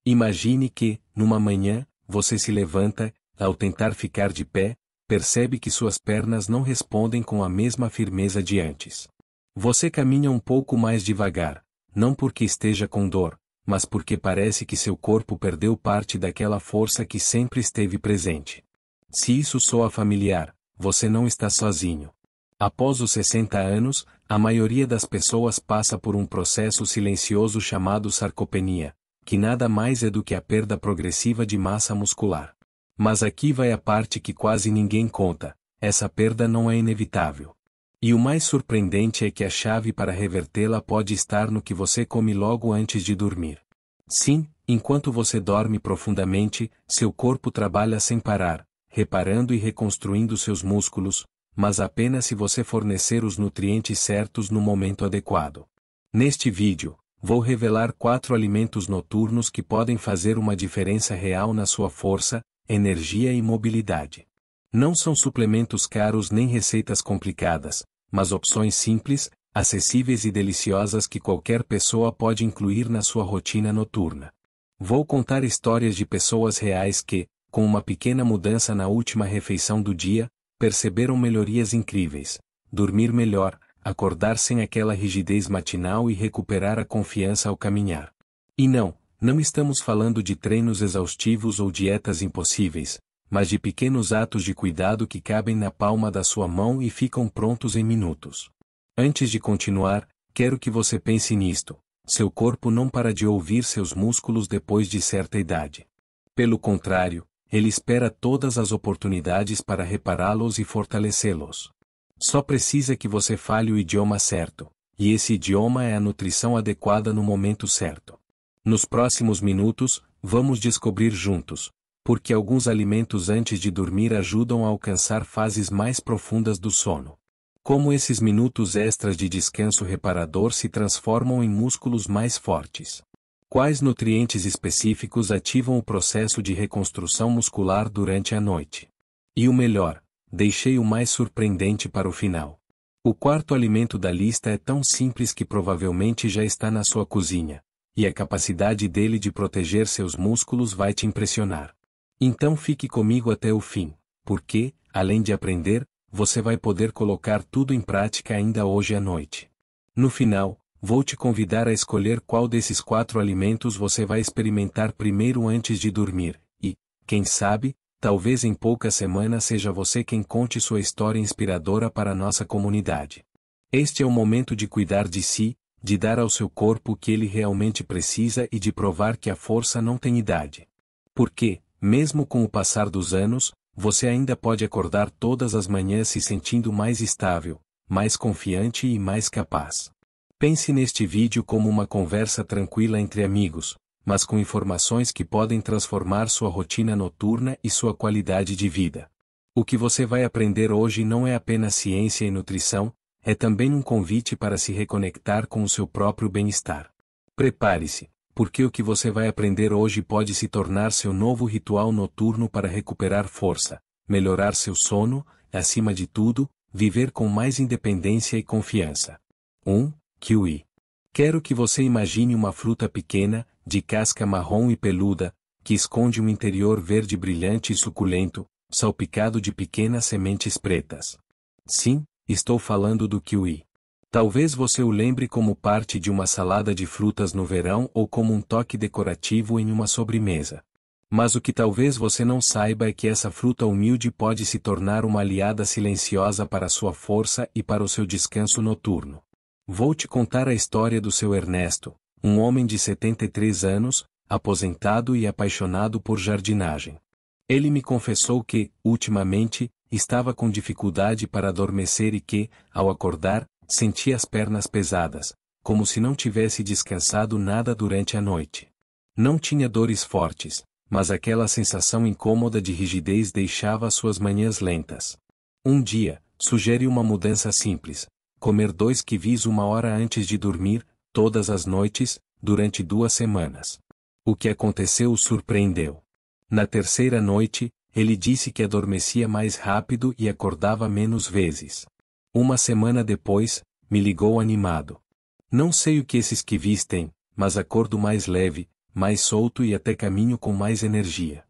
Imagine que, numa manhã, você se levanta, ao tentar ficar de pé, percebe que suas pernas não respondem com a mesma firmeza de antes. Você caminha um pouco mais devagar, não porque esteja com dor, mas porque parece que seu corpo perdeu parte daquela força que sempre esteve presente. Se isso soa familiar, você não está sozinho. Após os 60 anos, a maioria das pessoas passa por um processo silencioso chamado sarcopenia, que nada mais é do que a perda progressiva de massa muscular. Mas aqui vai a parte que quase ninguém conta: essa perda não é inevitável. E o mais surpreendente é que a chave para revertê-la pode estar no que você come logo antes de dormir. Sim, enquanto você dorme profundamente, seu corpo trabalha sem parar, reparando e reconstruindo seus músculos, mas apenas se você fornecer os nutrientes certos no momento adequado. Neste vídeo, vou revelar 4 alimentos noturnos que podem fazer uma diferença real na sua força, energia e mobilidade. Não são suplementos caros nem receitas complicadas, mas opções simples, acessíveis e deliciosas que qualquer pessoa pode incluir na sua rotina noturna. Vou contar histórias de pessoas reais que, com uma pequena mudança na última refeição do dia, perceberam melhorias incríveis: dormir melhor, acordar sem aquela rigidez matinal e recuperar a confiança ao caminhar. E não estamos falando de treinos exaustivos ou dietas impossíveis, mas de pequenos atos de cuidado que cabem na palma da sua mão e ficam prontos em minutos. Antes de continuar, quero que você pense nisto: seu corpo não para de ouvir seus músculos depois de certa idade. Pelo contrário, ele espera todas as oportunidades para repará-los e fortalecê-los. Só precisa que você fale o idioma certo, e esse idioma é a nutrição adequada no momento certo. Nos próximos minutos, vamos descobrir juntos porque alguns alimentos antes de dormir ajudam a alcançar fases mais profundas do sono. Como esses minutos extras de descanso reparador se transformam em músculos mais fortes. Quais nutrientes específicos ativam o processo de reconstrução muscular durante a noite? E o melhor, deixei o mais surpreendente para o final. O 4º alimento da lista é tão simples que provavelmente já está na sua cozinha, e a capacidade dele de proteger seus músculos vai te impressionar. Então fique comigo até o fim, porque, além de aprender, você vai poder colocar tudo em prática ainda hoje à noite. No final, vou te convidar a escolher qual desses 4 alimentos você vai experimentar primeiro antes de dormir, e, quem sabe, talvez em poucas semanas seja você quem conte sua história inspiradora para a nossa comunidade. Este é o momento de cuidar de si, de dar ao seu corpo o que ele realmente precisa e de provar que a força não tem idade. Porque, mesmo com o passar dos anos, você ainda pode acordar todas as manhãs se sentindo mais estável, mais confiante e mais capaz. Pense neste vídeo como uma conversa tranquila entre amigos, mas com informações que podem transformar sua rotina noturna e sua qualidade de vida. O que você vai aprender hoje não é apenas ciência e nutrição, é também um convite para se reconectar com o seu próprio bem-estar. Prepare-se, porque o que você vai aprender hoje pode se tornar seu novo ritual noturno para recuperar força, melhorar seu sono e, acima de tudo, viver com mais independência e confiança. 1. Kiwi. Quero que você imagine uma fruta pequena, de casca marrom e peluda, que esconde um interior verde brilhante e suculento, salpicado de pequenas sementes pretas. Sim, estou falando do kiwi. Talvez você o lembre como parte de uma salada de frutas no verão ou como um toque decorativo em uma sobremesa. Mas o que talvez você não saiba é que essa fruta humilde pode se tornar uma aliada silenciosa para sua força e para o seu descanso noturno. Vou te contar a história do seu Ernesto, um homem de 73 anos, aposentado e apaixonado por jardinagem. Ele me confessou que, ultimamente, estava com dificuldade para adormecer e que, ao acordar, sentia as pernas pesadas, como se não tivesse descansado nada durante a noite. Não tinha dores fortes, mas aquela sensação incômoda de rigidez deixava suas manhãs lentas. Um dia, sugere uma mudança simples: comer 2 kiwis 1 hora antes de dormir, todas as noites, durante 2 semanas. O que aconteceu o surpreendeu. Na 3ª noite, ele disse que adormecia mais rápido e acordava menos vezes. 1 semana depois, me ligou animado. Não sei o que esses kiwis têm, mas acordo mais leve, mais solto e até caminho com mais energia.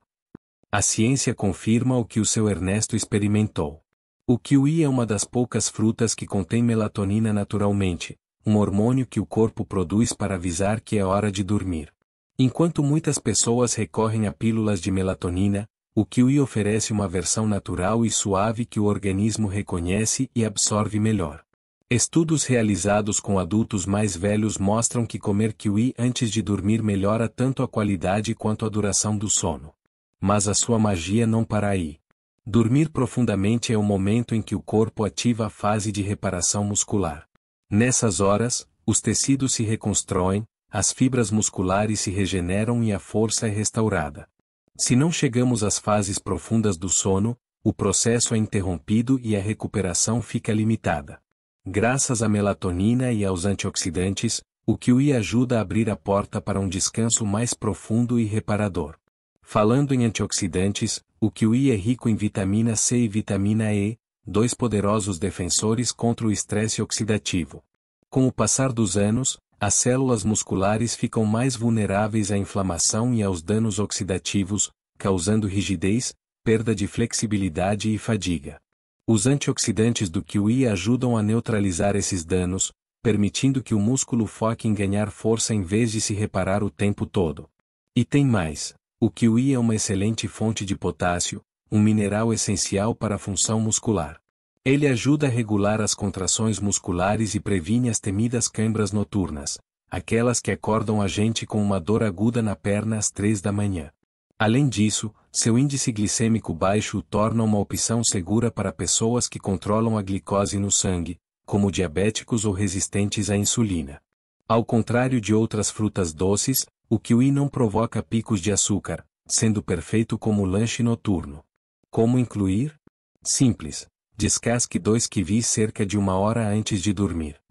A ciência confirma o que o seu Ernesto experimentou. O kiwi é uma das poucas frutas que contém melatonina naturalmente, um hormônio que o corpo produz para avisar que é hora de dormir. Enquanto muitas pessoas recorrem a pílulas de melatonina, o kiwi oferece uma versão natural e suave que o organismo reconhece e absorve melhor. Estudos realizados com adultos mais velhos mostram que comer kiwi antes de dormir melhora tanto a qualidade quanto a duração do sono. Mas a sua magia não para aí. Dormir profundamente é o momento em que o corpo ativa a fase de reparação muscular. Nessas horas, os tecidos se reconstroem, as fibras musculares se regeneram e a força é restaurada. Se não chegamos às fases profundas do sono, o processo é interrompido e a recuperação fica limitada. Graças à melatonina e aos antioxidantes, o kiwi ajuda a abrir a porta para um descanso mais profundo e reparador. Falando em antioxidantes, o kiwi é rico em vitamina C e vitamina E, dois poderosos defensores contra o estresse oxidativo. Com o passar dos anos, as células musculares ficam mais vulneráveis à inflamação e aos danos oxidativos, causando rigidez, perda de flexibilidade e fadiga. Os antioxidantes do kiwi ajudam a neutralizar esses danos, permitindo que o músculo foque em ganhar força em vez de se reparar o tempo todo. E tem mais. O kiwi é uma excelente fonte de potássio, um mineral essencial para a função muscular. Ele ajuda a regular as contrações musculares e previne as temidas câimbras noturnas, aquelas que acordam a gente com uma dor aguda na perna às 3 da manhã. Além disso, seu índice glicêmico baixo o torna uma opção segura para pessoas que controlam a glicose no sangue, como diabéticos ou resistentes à insulina. Ao contrário de outras frutas doces, o kiwi não provoca picos de açúcar, sendo perfeito como lanche noturno. Como incluir? Simples. Descasque 2 kiwis cerca de 1 hora antes de dormir.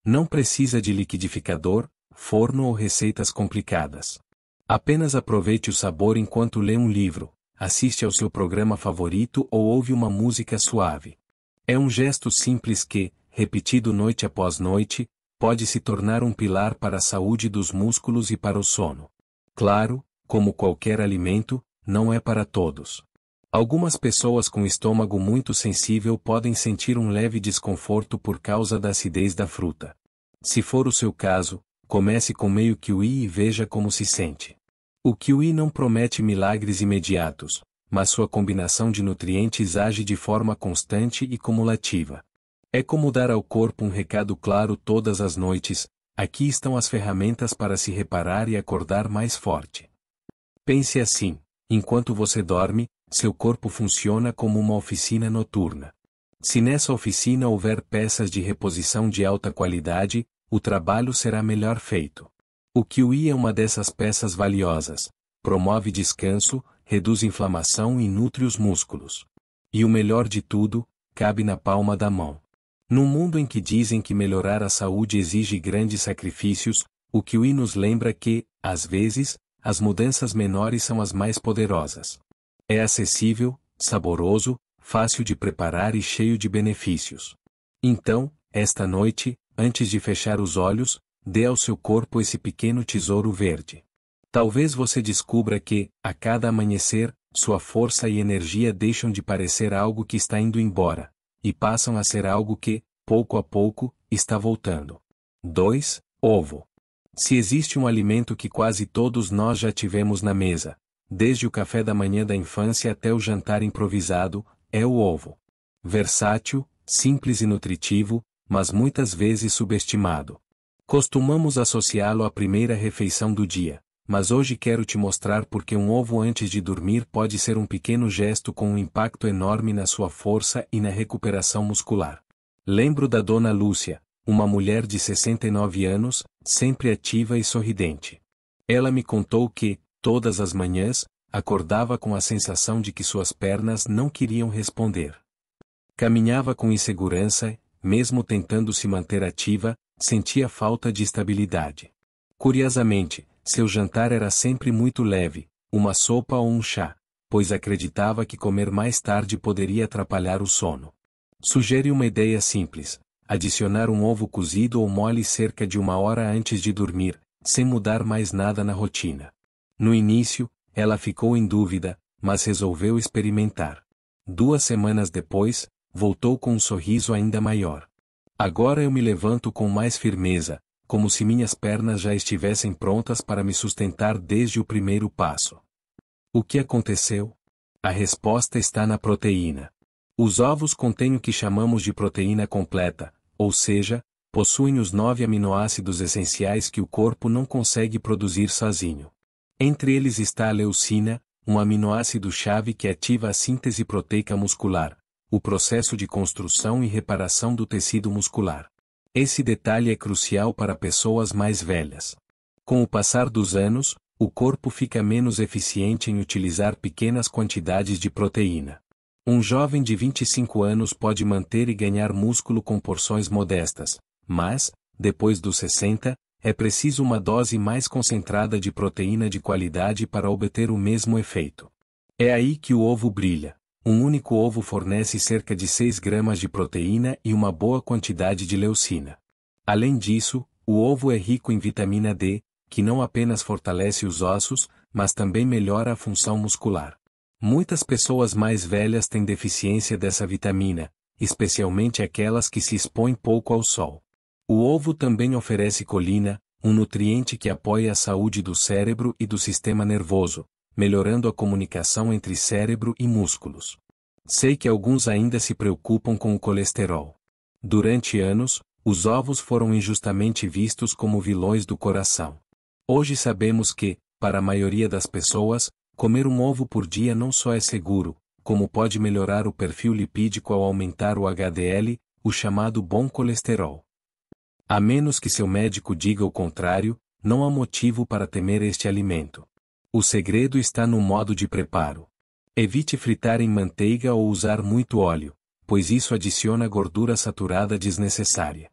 Não precisa de liquidificador, forno ou receitas complicadas. Apenas aproveite o sabor enquanto lê um livro, assiste ao seu programa favorito ou ouve uma música suave. É um gesto simples que, repetido noite após noite, pode se tornar um pilar para a saúde dos músculos e para o sono. Claro, como qualquer alimento, não é para todos. Algumas pessoas com estômago muito sensível podem sentir um leve desconforto por causa da acidez da fruta. Se for o seu caso, comece com meio kiwi e veja como se sente. O kiwi não promete milagres imediatos, mas sua combinação de nutrientes age de forma constante e cumulativa. É como dar ao corpo um recado claro todas as noites: aqui estão as ferramentas para se reparar e acordar mais forte. Pense assim: enquanto você dorme, seu corpo funciona como uma oficina noturna. Se nessa oficina houver peças de reposição de alta qualidade, o trabalho será melhor feito. O kiwi é uma dessas peças valiosas. Promove descanso, reduz inflamação e nutre os músculos. E o melhor de tudo, cabe na palma da mão. Num mundo em que dizem que melhorar a saúde exige grandes sacrifícios, o kiwi nos lembra que, às vezes, as mudanças menores são as mais poderosas. É acessível, saboroso, fácil de preparar e cheio de benefícios. Então, esta noite, antes de fechar os olhos, dê ao seu corpo esse pequeno tesouro verde. Talvez você descubra que, a cada amanhecer, sua força e energia deixam de parecer algo que está indo embora, e passam a ser algo que, pouco a pouco, está voltando. 2. Ovo. Se existe um alimento que quase todos nós já tivemos na mesa, desde o café da manhã da infância até o jantar improvisado, é o ovo. Versátil, simples e nutritivo, mas muitas vezes subestimado. Costumamos associá-lo à primeira refeição do dia, mas hoje quero te mostrar porque um ovo antes de dormir pode ser um pequeno gesto com um impacto enorme na sua força e na recuperação muscular. Lembro da Dona Lúcia, uma mulher de 69 anos, sempre ativa e sorridente. Ela me contou que, todas as manhãs, acordava com a sensação de que suas pernas não queriam responder. Caminhava com insegurança, mesmo tentando se manter ativa, sentia falta de estabilidade. Curiosamente, seu jantar era sempre muito leve, uma sopa ou um chá, pois acreditava que comer mais tarde poderia atrapalhar o sono. Sugere uma ideia simples: adicionar um ovo cozido ou mole cerca de 1 hora antes de dormir, sem mudar mais nada na rotina. No início, ela ficou em dúvida, mas resolveu experimentar. 2 semanas depois, voltou com um sorriso ainda maior. Agora eu me levanto com mais firmeza, como se minhas pernas já estivessem prontas para me sustentar desde o primeiro passo. O que aconteceu? A resposta está na proteína. Os ovos contêm o que chamamos de proteína completa, ou seja, possuem os 9 aminoácidos essenciais que o corpo não consegue produzir sozinho. Entre eles está a leucina, um aminoácido-chave que ativa a síntese proteica muscular, o processo de construção e reparação do tecido muscular. Esse detalhe é crucial para pessoas mais velhas. Com o passar dos anos, o corpo fica menos eficiente em utilizar pequenas quantidades de proteína. Um jovem de 25 anos pode manter e ganhar músculo com porções modestas, mas, depois dos 60, é preciso uma dose mais concentrada de proteína de qualidade para obter o mesmo efeito. É aí que o ovo brilha. Um único ovo fornece cerca de 6 gramas de proteína e uma boa quantidade de leucina. Além disso, o ovo é rico em vitamina D, que não apenas fortalece os ossos, mas também melhora a função muscular. Muitas pessoas mais velhas têm deficiência dessa vitamina, especialmente aquelas que se expõem pouco ao sol. O ovo também oferece colina, um nutriente que apoia a saúde do cérebro e do sistema nervoso, melhorando a comunicação entre cérebro e músculos. Sei que alguns ainda se preocupam com o colesterol. Durante anos, os ovos foram injustamente vistos como vilões do coração. Hoje sabemos que, para a maioria das pessoas, comer um ovo por dia não só é seguro, como pode melhorar o perfil lipídico ao aumentar o HDL, o chamado bom colesterol. A menos que seu médico diga o contrário, não há motivo para temer este alimento. O segredo está no modo de preparo. Evite fritar em manteiga ou usar muito óleo, pois isso adiciona gordura saturada desnecessária.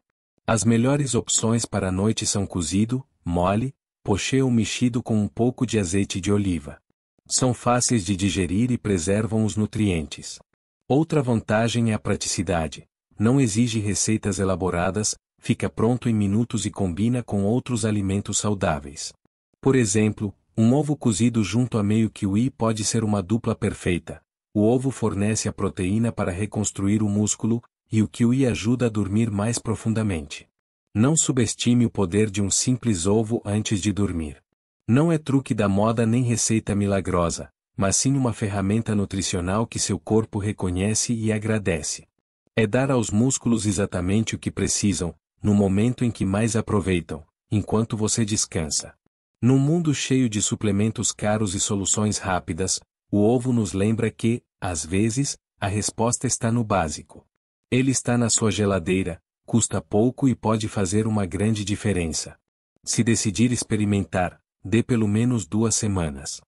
As melhores opções para a noite são cozido, mole, poché ou mexido com um pouco de azeite de oliva. São fáceis de digerir e preservam os nutrientes. Outra vantagem é a praticidade. Não exige receitas elaboradas, fica pronto em minutos e combina com outros alimentos saudáveis. Por exemplo, um ovo cozido junto a meio kiwi pode ser uma dupla perfeita. O ovo fornece a proteína para reconstruir o músculo, e o kiwi ajuda a dormir mais profundamente. Não subestime o poder de um simples ovo antes de dormir. Não é truque da moda nem receita milagrosa, mas sim uma ferramenta nutricional que seu corpo reconhece e agradece. É dar aos músculos exatamente o que precisam, no momento em que mais aproveitam, enquanto você descansa. Num mundo cheio de suplementos caros e soluções rápidas, o ovo nos lembra que, às vezes, a resposta está no básico. Ele está na sua geladeira, custa pouco e pode fazer uma grande diferença. Se decidir experimentar, dê pelo menos 2 semanas.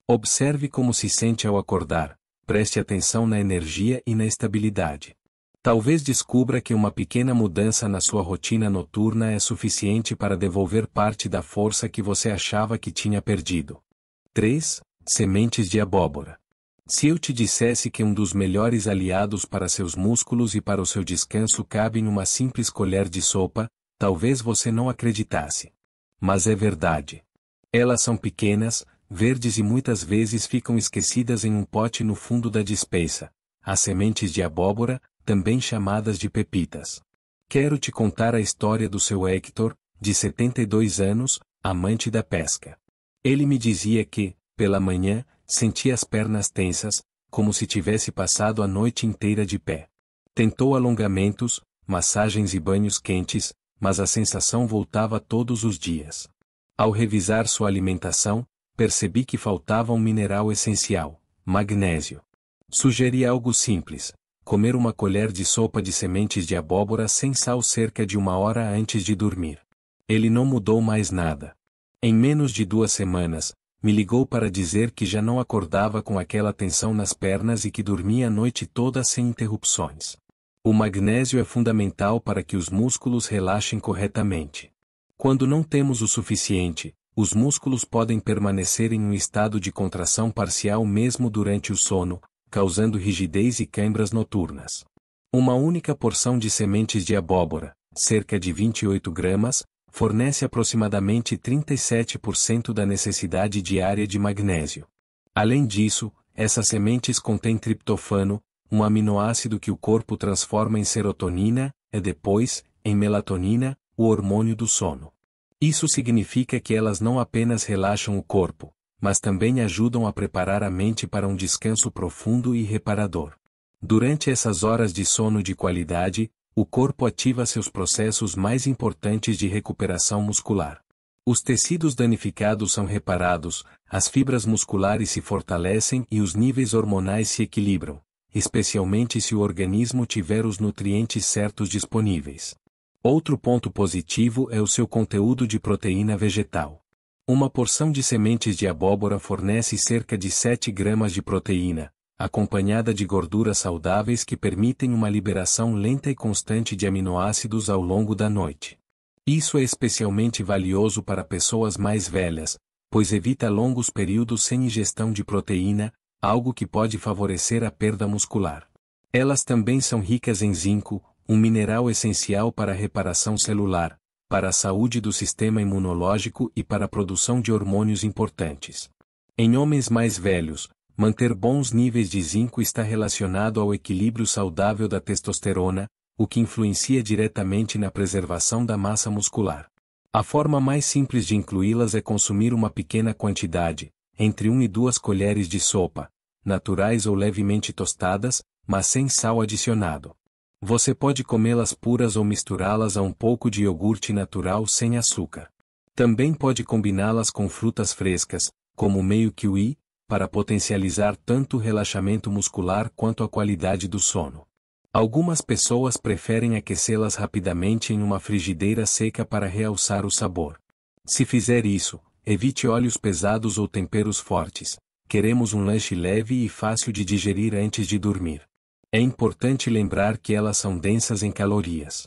Observe como se sente ao acordar, preste atenção na energia e na estabilidade. Talvez descubra que uma pequena mudança na sua rotina noturna é suficiente para devolver parte da força que você achava que tinha perdido. 3. Sementes de abóbora. Se eu te dissesse que um dos melhores aliados para seus músculos e para o seu descanso cabe em uma simples colher de sopa, talvez você não acreditasse. Mas é verdade. Elas são pequenas, verdes e muitas vezes ficam esquecidas em um pote no fundo da despensa. As sementes de abóbora, também chamadas de pepitas. Quero te contar a história do seu Hector, de 72 anos, amante da pesca. Ele me dizia que, pela manhã, sentia as pernas tensas, como se tivesse passado a noite inteira de pé. Tentou alongamentos, massagens e banhos quentes, mas a sensação voltava todos os dias. Ao revisar sua alimentação, percebi que faltava um mineral essencial, magnésio. Sugeri algo simples: comer uma colher de sopa de sementes de abóbora sem sal cerca de 1 hora antes de dormir. Ele não mudou mais nada. Em menos de 2 semanas, me ligou para dizer que já não acordava com aquela tensão nas pernas e que dormia a noite toda sem interrupções. O magnésio é fundamental para que os músculos relaxem corretamente. Quando não temos o suficiente, os músculos podem permanecer em um estado de contração parcial mesmo durante o sono, causando rigidez e câimbras noturnas. Uma única porção de sementes de abóbora, cerca de 28 gramas, fornece aproximadamente 37% da necessidade diária de magnésio. Além disso, essas sementes contêm triptofano, um aminoácido que o corpo transforma em serotonina, e depois, em melatonina, o hormônio do sono. Isso significa que elas não apenas relaxam o corpo, mas também ajudam a preparar a mente para um descanso profundo e reparador. Durante essas horas de sono de qualidade, o corpo ativa seus processos mais importantes de recuperação muscular. Os tecidos danificados são reparados, as fibras musculares se fortalecem e os níveis hormonais se equilibram, especialmente se o organismo tiver os nutrientes certos disponíveis. Outro ponto positivo é o seu conteúdo de proteína vegetal. Uma porção de sementes de abóbora fornece cerca de 7 gramas de proteína, acompanhada de gorduras saudáveis que permitem uma liberação lenta e constante de aminoácidos ao longo da noite. Isso é especialmente valioso para pessoas mais velhas, pois evita longos períodos sem ingestão de proteína, algo que pode favorecer a perda muscular. Elas também são ricas em zinco, um mineral essencial para a reparação celular, para a saúde do sistema imunológico e para a produção de hormônios importantes. Em homens mais velhos, manter bons níveis de zinco está relacionado ao equilíbrio saudável da testosterona, o que influencia diretamente na preservação da massa muscular. A forma mais simples de incluí-las é consumir uma pequena quantidade, entre 1 e 2 colheres de sopa, naturais ou levemente tostadas, mas sem sal adicionado. Você pode comê-las puras ou misturá-las a um pouco de iogurte natural sem açúcar. Também pode combiná-las com frutas frescas, como o meio kiwi, para potencializar tanto o relaxamento muscular quanto a qualidade do sono. Algumas pessoas preferem aquecê-las rapidamente em uma frigideira seca para realçar o sabor. Se fizer isso, evite óleos pesados ou temperos fortes. Queremos um lanche leve e fácil de digerir antes de dormir. É importante lembrar que elas são densas em calorias.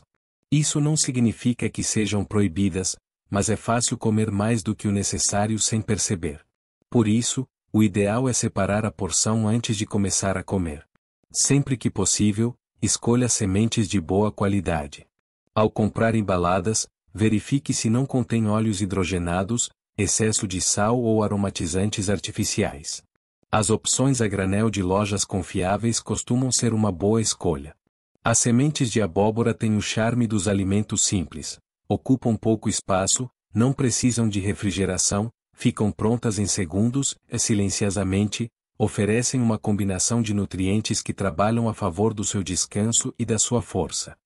Isso não significa que sejam proibidas, mas é fácil comer mais do que o necessário sem perceber. Por isso, o ideal é separar a porção antes de começar a comer. Sempre que possível, escolha sementes de boa qualidade. Ao comprar embaladas, verifique se não contém óleos hidrogenados, excesso de sal ou aromatizantes artificiais. As opções a granel de lojas confiáveis costumam ser uma boa escolha. As sementes de abóbora têm o charme dos alimentos simples, ocupam pouco espaço, não precisam de refrigeração, ficam prontas em segundos e silenciosamente, oferecem uma combinação de nutrientes que trabalham a favor do seu descanso e da sua força.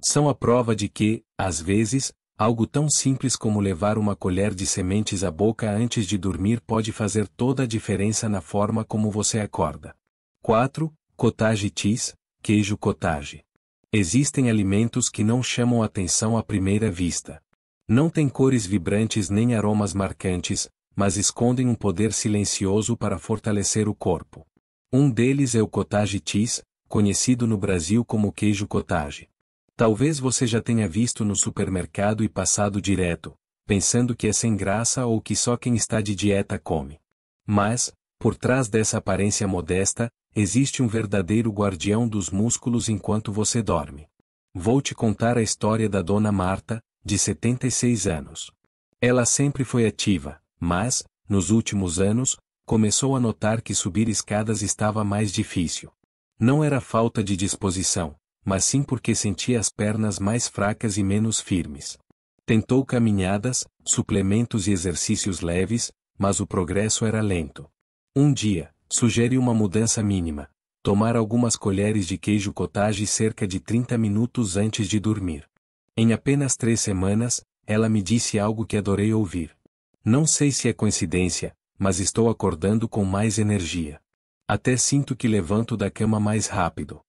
São a prova de que, às vezes, algo tão simples como levar uma colher de sementes à boca antes de dormir pode fazer toda a diferença na forma como você acorda. 4. Cottage cheese, queijo cottage. Existem alimentos que não chamam atenção à primeira vista. Não têm cores vibrantes nem aromas marcantes, mas escondem um poder silencioso para fortalecer o corpo. Um deles é o cottage cheese, conhecido no Brasil como queijo cottage. Talvez você já tenha visto no supermercado e passado direto, pensando que é sem graça ou que só quem está de dieta come. Mas, por trás dessa aparência modesta, existe um verdadeiro guardião dos músculos enquanto você dorme. Vou te contar a história da Dona Marta, de 76 anos. Ela sempre foi ativa, mas, nos últimos anos, começou a notar que subir escadas estava mais difícil. Não era falta de disposição, mas sim porque sentia as pernas mais fracas e menos firmes. Tentou caminhadas, suplementos e exercícios leves, mas o progresso era lento. Um dia, sugeriu uma mudança mínima: tomar algumas colheres de queijo cottage cerca de 30 minutos antes de dormir. Em apenas 3 semanas, ela me disse algo que adorei ouvir. Não sei se é coincidência, mas estou acordando com mais energia. Até sinto que levanto da cama mais rápido.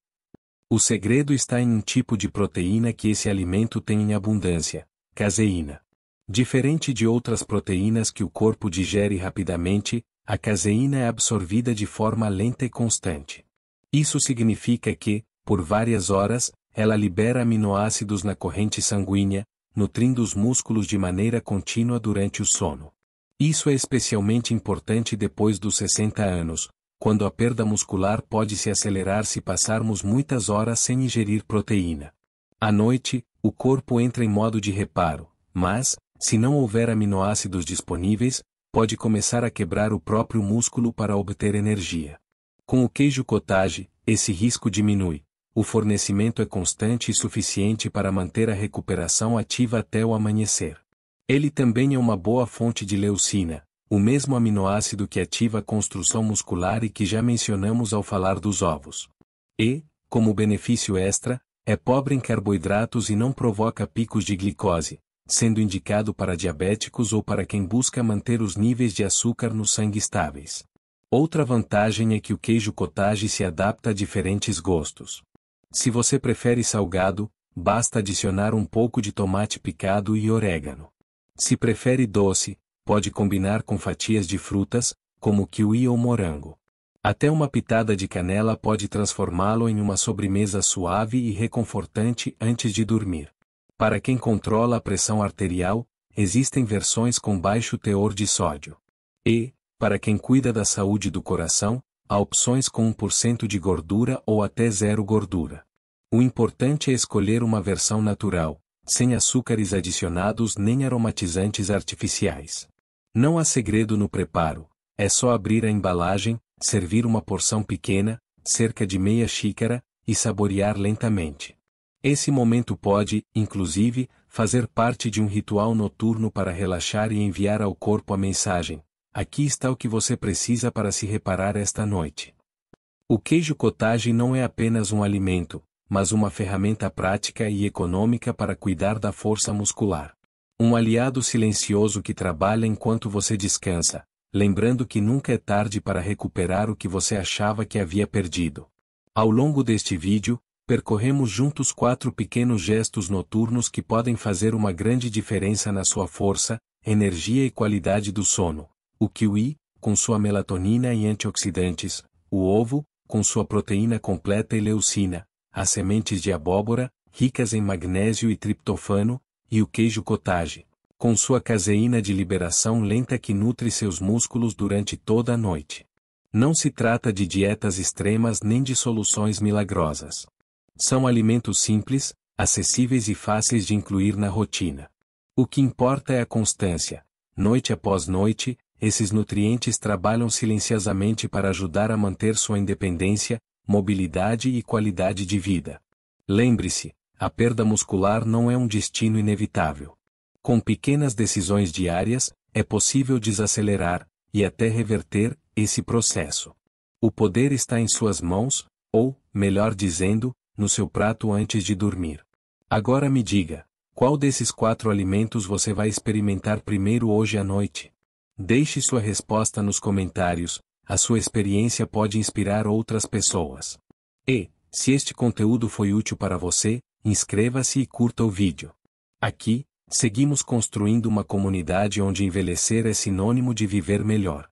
O segredo está em um tipo de proteína que esse alimento tem em abundância: caseína. Diferente de outras proteínas que o corpo digere rapidamente, a caseína é absorvida de forma lenta e constante. Isso significa que, por várias horas, ela libera aminoácidos na corrente sanguínea, nutrindo os músculos de maneira contínua durante o sono. Isso é especialmente importante depois dos 60 anos, quando a perda muscular pode se acelerar se passarmos muitas horas sem ingerir proteína. À noite, o corpo entra em modo de reparo, mas, se não houver aminoácidos disponíveis, pode começar a quebrar o próprio músculo para obter energia. Com o queijo cottage, esse risco diminui. O fornecimento é constante e suficiente para manter a recuperação ativa até o amanhecer. Ele também é uma boa fonte de leucina, o mesmo aminoácido que ativa a construção muscular e que já mencionamos ao falar dos ovos. E, como benefício extra, é pobre em carboidratos e não provoca picos de glicose, sendo indicado para diabéticos ou para quem busca manter os níveis de açúcar no sangue estáveis. Outra vantagem é que o queijo cottage se adapta a diferentes gostos. Se você prefere salgado, basta adicionar um pouco de tomate picado e orégano. Se prefere doce, pode combinar com fatias de frutas, como kiwi ou morango. Até uma pitada de canela pode transformá-lo em uma sobremesa suave e reconfortante antes de dormir. Para quem controla a pressão arterial, existem versões com baixo teor de sódio. E, para quem cuida da saúde do coração, há opções com 1% de gordura ou até zero gordura. O importante é escolher uma versão natural, sem açúcares adicionados nem aromatizantes artificiais. Não há segredo no preparo, é só abrir a embalagem, servir uma porção pequena, cerca de meia xícara, e saborear lentamente. Esse momento pode, inclusive, fazer parte de um ritual noturno para relaxar e enviar ao corpo a mensagem: aqui está o que você precisa para se reparar esta noite. O queijo cottage não é apenas um alimento, mas uma ferramenta prática e econômica para cuidar da força muscular. Um aliado silencioso que trabalha enquanto você descansa, lembrando que nunca é tarde para recuperar o que você achava que havia perdido. Ao longo deste vídeo, percorremos juntos 4 pequenos gestos noturnos que podem fazer uma grande diferença na sua força, energia e qualidade do sono. O kiwi, com sua melatonina e antioxidantes, o ovo, com sua proteína completa e leucina, as sementes de abóbora, ricas em magnésio e triptofano, e o queijo cottage, com sua caseína de liberação lenta que nutre seus músculos durante toda a noite. Não se trata de dietas extremas nem de soluções milagrosas. São alimentos simples, acessíveis e fáceis de incluir na rotina. O que importa é a constância. Noite após noite, esses nutrientes trabalham silenciosamente para ajudar a manter sua independência, mobilidade e qualidade de vida. Lembre-se, a perda muscular não é um destino inevitável. Com pequenas decisões diárias, é possível desacelerar, e até reverter, esse processo. O poder está em suas mãos, ou, melhor dizendo, no seu prato antes de dormir. Agora me diga, qual desses 4 alimentos você vai experimentar primeiro hoje à noite? Deixe sua resposta nos comentários, a sua experiência pode inspirar outras pessoas. E, se este conteúdo foi útil para você, inscreva-se e curta o vídeo. Aqui, seguimos construindo uma comunidade onde envelhecer é sinônimo de viver melhor.